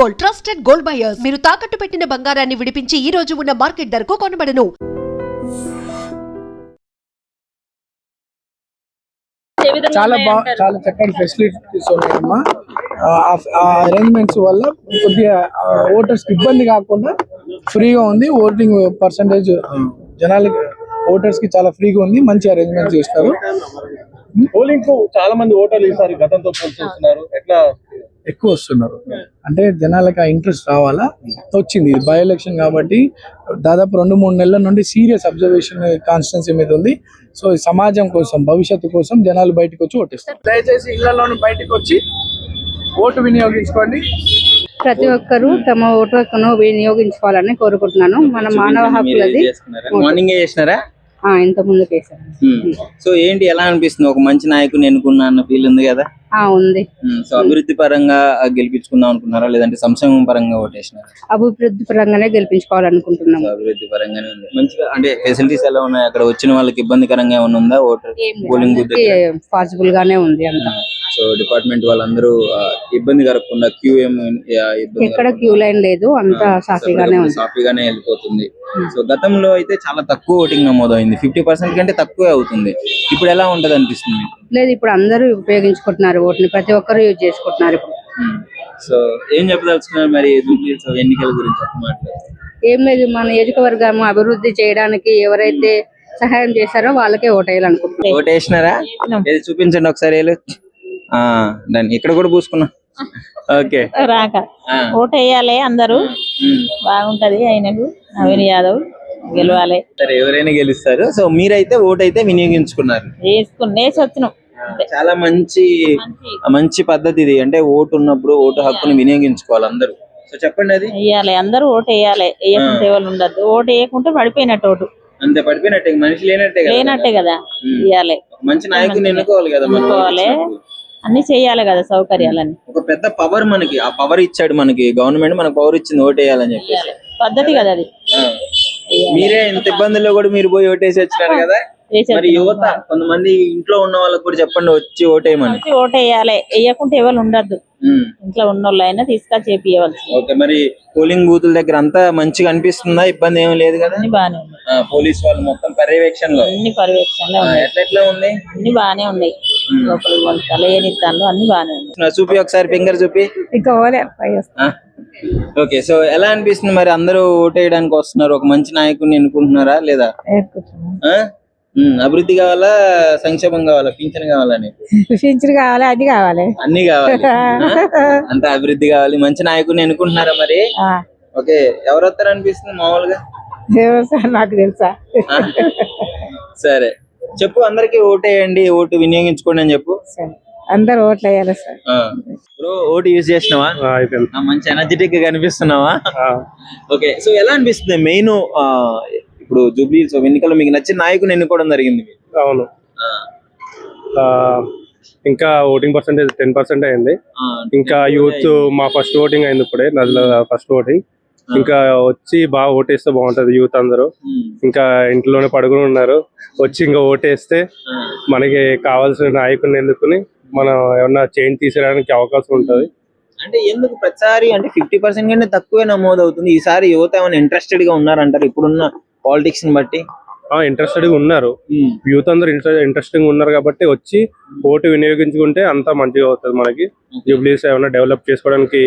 Gold, trusted gold buyers. మీరు తాకట్టు పెట్టిన బంగారాన్ని విడిపించి ఈ రోజు ఉన్న మార్కెట్ ధరకు కొనబడను. చాలా చక్కటి ఫెసిలిటీస్ ఉన్నాయమ్మా. ఆ అరేంజ్మెంట్స్ వల్ల కొద్దిగా ఓటర్స్ ఇబ్బంది కాకుండా ఫ్రీగా ఉంది. ఓటింగ్ పర్సంటేజ్ జనాలకి ఓటర్స్ కి చాలా ఫ్రీగా ఉంది. మంచి అరేంజ్మెంట్ చేస్తారు. పోలింగ్ కు చాలా మంది ఓటర్లు ఈసారి గతంతో పోల్చుతున్నారు. ఎట్లా ఎక్కువ వస్తున్నారు అంటే జనాలకి ఆ ఇంట్రెస్ట్ రావాలా వచ్చింది. ఇది బై ఎలక్షన్ కాబట్టి దాదాపు 2-3 నెలల నుండి సీరియస్ అబ్జర్వేషన్ కాన్స్టిట్యున్సీ మీద ఉంది. సో ఈ సమాజం కోసం, భవిష్యత్తు కోసం జనాలు బయటకు వచ్చి ఓటేస్తారు. దయచేసి ఇళ్లలోని బయటకు వచ్చి ఓటు వినియోగించుకోండి. ప్రతి ఒక్కరూ తమ ఓటు హక్కును వినియోగించుకోవాలని కోరుకుంటున్నాను. మన మానవ హక్కులది. మార్నింగ్ చేసినారా? ఇంత ముందు చేశాను. సో ఏంటి, ఎలా అనిపిస్తుంది? ఒక మంచి నాయకుని ఎన్నుకున్నా అన్న ఫీల్ ఉంది కదా? ఉంది. సో అభివృద్ధి పరంగా గెలిపించుకుందాం అనుకున్నారా, లేదంటే సంక్షేమం పరంగా ఓటేసినారా? అభివృద్ధి పరంగానే గెలిపించుకోవాలనుకుంటున్నాం. అభివృద్ధి పరంగానే ఉంది. మంచిగా అంటే ఫెసిలిటీస్ ఎలా ఉన్నాయి అక్కడ? వచ్చిన వాళ్ళకి ఇబ్బందికరంగా ఏమైనా ఉందా? ఓటర్ పోలింగ్ బూత్ పాసిబుల్ గానే ఉంది అంతా. సో డిపార్ట్మెంట్ వాళ్ళందరూ ఇబ్బంది కలగకుండా క్యూ ఎక్కడ క్యూ లైన్ లేదు, అంతా సాఫీగానే ఉంది. సాఫీగానే వెళ్ళిపోతుంది. సో గతంలో అయితే చాలా తక్కువ ఓటింగ్ నమోదైంది. 50% కంటే తక్కువే అవుతుంది. ఇప్పుడు ఎలా ఉంటది అనిపిస్తుంది? లేదు, ఇప్పుడు అందరూ ఉపయోగించుకుంటున్నారు ఓటుని. ప్రతి ఒక్కరు యూజ్ చేసుకుంటున్నారు ఇప్పుడు. సో ఏం చెప్పదలుచుకున్నారు మరి ఎన్నికల గురించి? ఏం లేదు, మన నియోజకవర్గం అభివృద్ధి చేయడానికి ఎవరైతే సహాయం చేశారో వాళ్ళకే ఓటేయాలనుకుంటున్నారు. ఓటేసినారా? చూపించండి ఒకసారి. దాన్ని ఇక్కడ కూడా పూసుకున్నా. ఓకే, రాక ఓటు వేయాలి అందరూ. బాగుంటది. అయినకు నవీన్ యాదవ్ గెలవాలి. సరే, ఎవరైనా గెలుస్తారు. సో మీరైతే ఓటు అయితే వినియోగించుకున్నారు? వేసి వచ్చినాం. చాలా మంచి పద్ధతి ఇది. అంటే ఓటు ఉన్నప్పుడు ఓటు హక్కును వినియోగించుకోవాలి అందరూ. సో చెప్పండి, అది వేయాలి. అందరూ ఓటు వేయాలి. వేయకుంటే ఎవరు ఉండద్దు. ఓటు వేయకుంటే పడిపోయినట్టు ఓటు. అంతే, పడిపోయినట్టే. మనిషి లేనట్టే కదా. వేయాలి. మంచి నాయకుని ఎన్నుకోవాలి కదా. అన్ని చెయ్యాలి కదా, సౌకర్యాలని. ఒక పెద్ద పవర్ మనకి, ఆ పవర్ ఇచ్చాడు మనకి గవర్నమెంట్. మనకు పవర్ ఇచ్చింది ఓటు వేయాలని చెప్పేసి. పద్ధతి కదా అది. మీరే ఎంత ఇబ్బందుల్లో కూడా మీరు పోయి ఓటేసి వచ్చినారు కదా. మరి యువత కొంతమంది ఇంట్లో ఉన్న వాళ్ళకి కూడా చెప్పండి, వచ్చి ఓటేయమని. ఓటేయాలి. వేయకుంటే ఎవరు ఉండద్దు. ఇంట్లో ఉన్న వాళ్ళు అయినా తీసుకొచ్చి చేపియవలసి. ఓకే, మరి పోలింగ్ బూతుల దగ్గర అంతా మంచిగా అనిపిస్తుందా? ఇబ్బంది ఏమి లేదు కదా? బానే ఉంది. పోలీస్ వాళ్ళు మొత్తం పర్యవేక్షణలో అన్ని పర్యవేక్షణలో ఎట్లా ఉంది? అన్ని బానే ఉన్నాయి. లోపలికి వాళ్ళు ఏనిస్తాను అన్ని బానే ఉన్నాయి. చూపి ఒకసారి, ఫింగర్ చూపి. ఓకే, సో ఎలా అనిపిస్తుంది మరి? అందరూ ఓటేయడానికి వస్తున్నారు. ఒక మంచి నాయకుడిని ఎన్నుకుంటున్నారా లేదా? అభివృద్ధి కావాలా, సంక్షేమం కావాలా, పింఛన్ కావాలా? పింఛన్ కావాలి, అన్ని కావాలి. అన్ని కావాలి. అంత అభివృద్ధి కావాలి. మంచి నాయకుడిని ఎన్నుకుంటున్నారా మరి? ఓకే, ఎవరు వస్తారు అనిపిస్తుంది మామూలుగా? నాకు తెలుసా. సరే చెప్పు, అందరికి ఓటేయండి, ఓటు వినియోగించుకోండి అని చెప్పు. అందరు ఓట్లు వేయాలి సార్. బ్రో, ఓటు యూజ్ చేసినావా? మంచి ఎనర్జెటిక్ గా కనిపిస్తున్నావా? ఓకే, సో ఎలా అనిపిస్తుంది? మెయిన్ ఇప్పుడు జూబ్లీస్ ఎన్నికల్లో మీకు నచ్చిన నాయకుని ఎన్నుకోవడం జరిగింది. అవును, ఇంకా ఓటింగ్ పర్సెంటేజ్ 10% అయింది. ఇంకా యూత్ మా ఫస్ట్ ఓటింగ్ అయింది ఇప్పుడే, నదిలో ఫస్ట్ ఓటింగ్. ఇంకా వచ్చి బాగా ఓటేస్తే బాగుంటది యూత్ అందరూ. ఇంకా ఇంట్లోనే పడుకుని ఉన్నారు, వచ్చి ఇంకా ఓటేస్తే మనకి కావాల్సిన నాయకుని ఎన్నుకుని మనం ఏమన్నా చేంజ్ తీసేయడానికి అవకాశం ఉంటది. అంటే ఎందుకు ప్రతిసారి అంటే 50% కంటే తక్కువే నమోదు అవుతుంది? ఈసారి యువత ఏమైనా ఇంట్రెస్టెడ్ గా ఉన్నారంటారు ఇప్పుడున్న పాలిటిక్స్ ని బట్టి? ఇంట్రెస్టెడ్ గా ఉన్నారు. యూత్ అందరూ ఇంట్రెస్టింగ్ ఉన్నారు కాబట్టి వచ్చి ఓటు వినియోగించుకుంటే అంతా మంచిగా అవుతుంది. మనకి జూబ్లీస్ ఏమైనా డెవలప్ చేసుకోవడానికి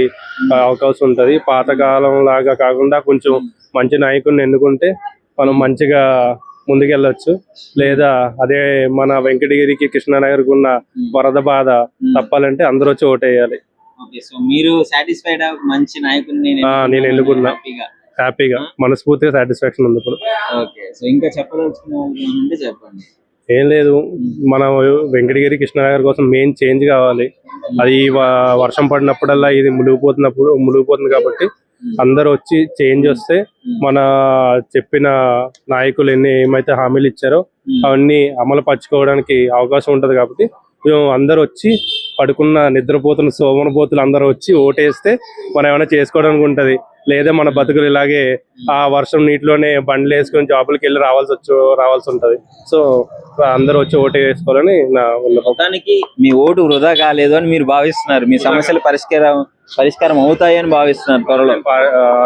అవకాశం ఉంటది. పాతకాలం లాగా కాకుండా కొంచెం మంచి నాయకుడిని ఎన్నుకుంటే మనం మంచిగా ముందుకెళ్ళొచ్చు. లేదా అదే మన వెంకటగిరికి, కృష్ణానగర్కి ఉన్న వరద బాధ తప్పాలంటే అందరూ వచ్చి ఓటేయాలి. మీరు సాటిస్ఫైడ్? మంచి నాయకుడిని నేను ఎన్నుకున్నా హ్యాపీగా, మనస్ఫూర్తిగా సాటిస్ఫాక్షన్ ఉంది ఇప్పుడు. ఇంకా చెప్పదలుచుకున్నారంటే చెప్పండి. ఏం లేదు, మన వెంకటగిరి, కృష్ణానగర్ కోసం మెయిన్ చేంజ్ కావాలి. అది వర్షం పడినప్పుడల్లా ఇది మునిగిపోతుంది కాబట్టి అందరూ వచ్చి చేంజ్ వస్తే మన చెప్పిన నాయకులు ఏమైతే హామీలు ఇచ్చారో అవన్నీ అమలు పరచుకోవడానికి అవకాశం ఉంటది. కాబట్టి అందరూ వచ్చి నిద్రపోతున్న సోమనబోతులు అందరూ వచ్చి ఓటేస్తే మనం ఏమైనా చేసుకోవడానికి ఉంటది. లేదా మన బతుకులు ఇలాగే ఆ వర్షం నీటిలోనే బండ్లు వేసుకొని జాబులకి వెళ్ళి రావాల్సి ఉంటది. సో అందరూ వచ్చి ఓటు వేసుకోవాలని నా విన్నపం. మొత్తానికి మీ ఓటు వృధా కాలేదు అని మీరు భావిస్తున్నారు, మీ సమస్యలు పరిష్కారం అవుతాయని భావిస్తున్నారు త్వరలో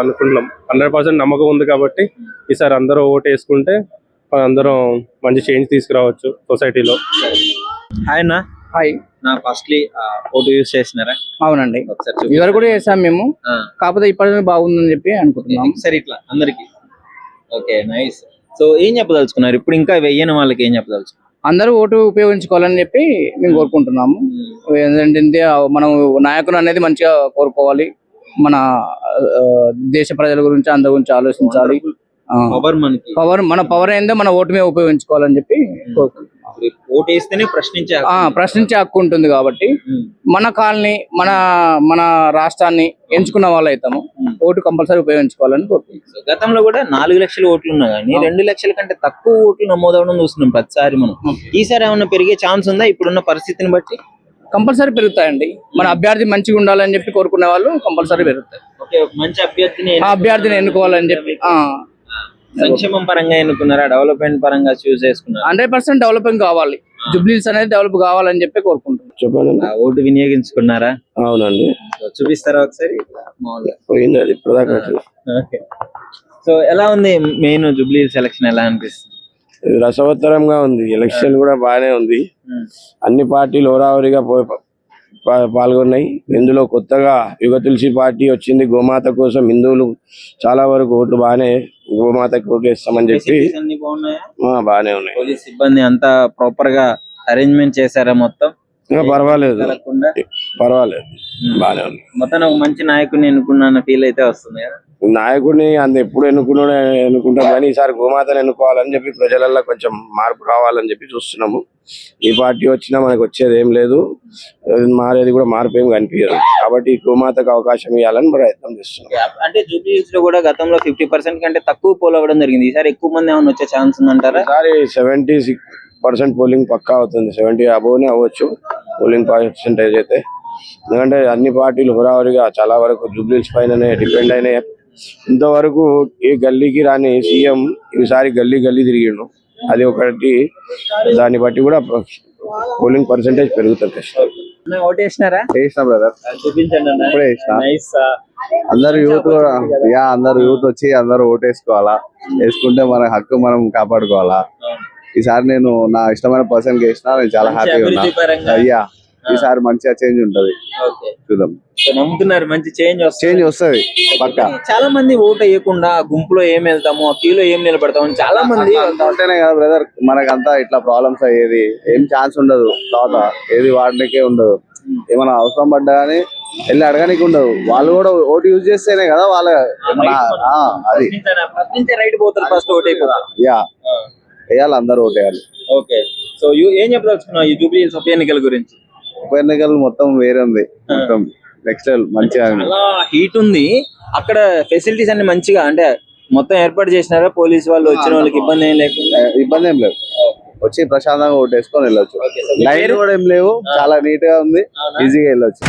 అనుకుంటున్నాం. 100% నమ్మకం ఉంది కాబట్టి ఈసారి అందరూ ఓటు వేసుకుంటే అందరం మంచి చేంజ్ తీసుకురావచ్చు సొసైటీలో. హాయ్ అన్న. హాయ్. నా ఫస్ట్లీ ఓటు యూజ్ చేసినారా? అవునండి, ఒకసారి ఇవరు కూడా చేసాం మేము, కాకపోతే ఇప్పటికే బాగుందని చెప్పి అనుకుంటున్నాం. సరే, ఇట్లా అందరికి ఓకే, నైస్. సో ఏం చెప్పదలుచుకున్నారు ఇప్పుడు, ఇంకా వెయ్యని వాళ్ళకి ఏం చెప్పదలుచుకున్నారు? అందరూ ఓటు ఉపయోగించుకోవాలని చెప్పి మేము కోరుకుంటున్నాము. ఏంటంటే మనం నాయకులు అనేది మంచిగా కోరుకోవాలి, మన దేశ ప్రజల గురించి అందరి గురించి ఆలోచించాలి. మన పవర్ ఏందో మన ఓటు మీద ఉపయోగించుకోవాలని చెప్పి కోరుకుంటున్నాం. ఓటు వేస్తేనే ప్రశ్నించే హక్కు ఉంటుంది కాబట్టి మన కాలనీ మన రాష్ట్రాన్ని ఎంచుకున్న వాళ్ళు అవుతాము, ఓటు కంపల్సరీ ఉపయోగించుకోవాలని కోరుకుంటున్నాం. గతంలో కూడా 4 లక్షల ఓట్లు ఉన్నా కానీ 2 లక్షల కంటే తక్కువ ఓట్లు నమోదవడం చూస్తున్నాం ప్రతిసారి మనం. ఈసారి ఏమన్నా పెరిగే ఛాన్స్ ఉందా ఇప్పుడున్న పరిస్థితిని బట్టి? కంపల్సరీ పెరుగుతాయండి. మన అభ్యర్థి మంచిగా ఉండాలని చెప్పి కోరుకునే వాళ్ళు కంపల్సరీ పెరుగుతాయి. మంచి అభ్యర్థిని ఎన్నుకోవాలని చెప్పి సంక్షేమం పరంగా ఎన్నుకున్నారా, డెవలప్మెంట్ పరంగా చూస్ చేసుకున్నారా? 100% డెవలపింగ్ కావాలి, జూబ్లీస్ అనేది డెవలప్ కావాలని చెప్పి కోరుకుంటున్నాను. చెప్పండి. ఓటు వినియోగించుకున్నారా? అవునండి. చూపిస్తారా ఒకసారి? పోయింది అది ఇప్పుడు. ఓకే. సో ఎలా ఉంది మెయిన్ జూబ్లీ సెలక్షన్, ఎలా అనిపిస్తుంది? రసవత్తరంగా ఉంది. ఎలక్షన్ కూడా బాగానే ఉంది. అన్ని పార్టీలు హోరాహోరీగా పాల్గొన్నాయి. ఇందులో కొత్తగా యుగ తులసి పార్టీ వచ్చింది. గోమాత కోసం హిందువులు చాలా వరకు ఓట్లు బాగానే గోమాతకు ఓట్లు వేస్తామని చెప్పి బాగానే ఉన్నాయి. పోలీస్ సిబ్బంది అంతా ప్రాపర్ గా అరేంజ్మెంట్ చేశారా మొత్తం? పర్వాలేదు, బాగానే ఉంది. మొత్తం ఒక మంచి నాయకుడిని ఎన్నుకున్న ఫీల్ అయితే వస్తుంది కదా. నాయకుడిని ఎప్పుడు ఎన్నుకుంటాం కానీ ఈసారి గోమాతను ఎన్నుకోవాలని చెప్పి ప్రజలలో కొంచెం మార్పు రావాలని చెప్పి చూస్తున్నాము. ఈ పార్టీ వచ్చినా మనకు వచ్చేది ఏం లేదు, మారేది కూడా మార్పు ఏం కనిపించదు. కాబట్టి గోమాతకు అవకాశం ఇవ్వాలని ప్రయత్నం చేస్తున్నాం. అంటే జూబ్లీహిల్స్ లో కూడా గతంలో 50% కంటే తక్కువ పోల్ అవ్వడం జరిగింది. ఈసారి ఎక్కువ మంది ఏమైనా వచ్చే ఛాన్స్ ఉందంటారా? ఈసారి 76% పోలింగ్ పక్కా అవుతుంది. 70 అబోవ్నే అవ్వచ్చు పోలింగ్ పర్సెంటేజ్ అయితే. ఎందుకంటే అన్ని పార్టీలు హోరాహోరీగా చాలా వరకు జూబ్లీహిల్స్ పైననే డిపెండ్ అయినాయి. ఇంతవరకు ఏ గల్లీకి రాని సీఎం ఈసారి గల్లీ తిరిగిండు. అది ఒకటి, దాన్ని బట్టి కూడా పోలింగ్ పర్సెంటేజ్ పెరుగుతుంది. ఓటేసినారా? వేసిన బ్రదర్, చూపించండి. ఇప్పుడే వేసిన. అందరు యూత్ వచ్చి అందరూ ఓటేసుకోవాలా, వేసుకుంటే మన హక్కు మనం కాపాడుకోవాలా. ఈసారి నేను నా ఇష్టమైన పర్సన్ కి వేసిన, నేను చాలా హ్యాపీగా ఉన్నా. అయ్యా ఈసారి మంచిగా చేంజ్ ఉంటది, చూద్దాం. నమ్ముతున్నారు మంచి చేంజ్ వస్తుంది పక్కా. చాలా మంది ఓటు వేయకుండా గుంపులో ఏం వెళ్తాము, క్యూలో ఏం నిలబడతాము చాలా మంది ఉంటేనే కదా బ్రదర్ మనకంతా ఇట్లా ప్రాబ్లమ్స్ అయ్యేది. ఏం ఛాన్స్ ఉండదు, తర్వాత ఏది వాడడానికే ఉండదు. ఏమైనా అవసరం పడ్డా కానీ వెళ్ళి అడగడానికి ఉండదు. వాళ్ళు కూడా ఓటు యూజ్ చేస్తేనే కదా వాళ్ళ అది రైట్ పోతారు. ఫస్ట్ ఓటు అయిపోతారు. వేయాలి, అందరూ ఓటు వేయాలి. ఓకే. సో ఏం చెప్పదలుచుకున్నావు ఈ జూబ్లీహిల్స్ ఉప ఎన్నికల గురించి? ఉప ఎన్నికలు మొత్తం వేరే ఉంది, మొత్తం నెక్స్ట్ మంచిగా హీట్ ఉంది అక్కడ. ఫెసిలిటీస్ అన్ని మంచిగా అంటే మొత్తం ఏర్పాటు చేసినారా? పోలీసు వాళ్ళు వచ్చిన వాళ్ళకి ఇబ్బంది ఏం లేకుండా? ఇబ్బంది ఏం లేదు, వచ్చి ప్రశాంతంగా ఓటు వేసుకొని వెళ్ళొచ్చు. లైన్ కూడా ఏం లేవు, చాలా నీట్ గా ఉంది, ఈజీగా వెళ్ళొచ్చు.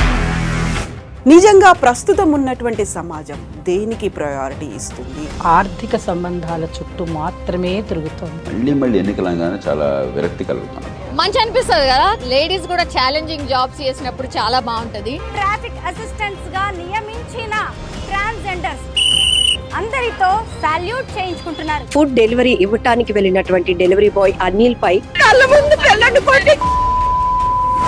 నిజంగా ప్రస్తుతం ఉన్నటువంటి సమాజం దేనికి ప్రయారిటీ ఇస్తుంది? ఆర్థిక సంబంధాల చుట్టూ మాత్రమే తిరుగుతోంది. మళ్ళీ ఎన్నికలంగానే చాలా విరక్తి కలుగుతాం. మంచి అనిపిస్తుంది కదా, లేడీస్ కూడా ఛాలెంజింగ్ జాబ్స్ చేసినప్పుడు చాలా బాగుంటది. ట్రాఫిక్ అసిస్టెంట్స్ గా నియమించిన ట్రాన్స్జెండర్స్ అందరితో సాల్యూట్ చేయించుకుంటున్నారు. ఫుడ్ డెలివరీ ఇవ్వటానికి వెళ్ళినటువంటి డెలివరీ బాయ్ అనిల్ పై కళ్ళ ముందు